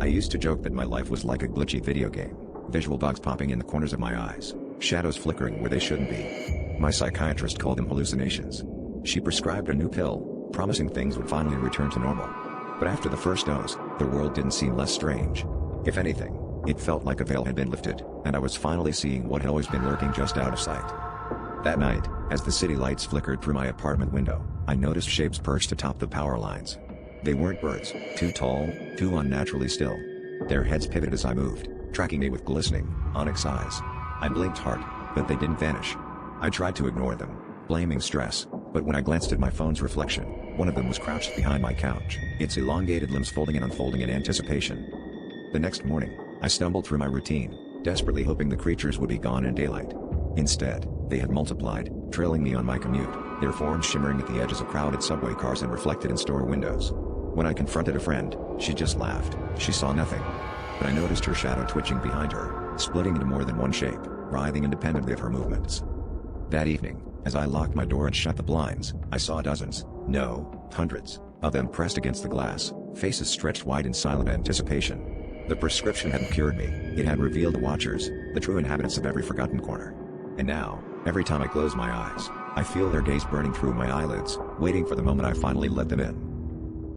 I used to joke that my life was like a glitchy video game, visual bugs popping in the corners of my eyes, shadows flickering where they shouldn't be. My psychiatrist called them hallucinations. She prescribed a new pill, promising things would finally return to normal. But after the first dose, the world didn't seem less strange. If anything, it felt like a veil had been lifted, and I was finally seeing what had always been lurking just out of sight. That night, as the city lights flickered through my apartment window, I noticed shapes perched atop the power lines. They weren't birds, too tall, too unnaturally still. Their heads pivoted as I moved, tracking me with glistening, onyx eyes. I blinked hard, but they didn't vanish. I tried to ignore them, blaming stress, but when I glanced at my phone's reflection, one of them was crouched behind my couch, its elongated limbs folding and unfolding in anticipation. The next morning, I stumbled through my routine, desperately hoping the creatures would be gone in daylight. Instead, they had multiplied, trailing me on my commute, their forms shimmering at the edges of crowded subway cars and reflected in store windows. When I confronted a friend, she just laughed. She saw nothing. But I noticed her shadow twitching behind her, splitting into more than one shape, writhing independently of her movements. That evening, as I locked my door and shut the blinds, I saw dozens, no, hundreds, of them pressed against the glass, faces stretched wide in silent anticipation. The prescription hadn't cured me, it had revealed the watchers, the true inhabitants of every forgotten corner. And now, every time I close my eyes, I feel their gaze burning through my eyelids, waiting for the moment I finally let them in.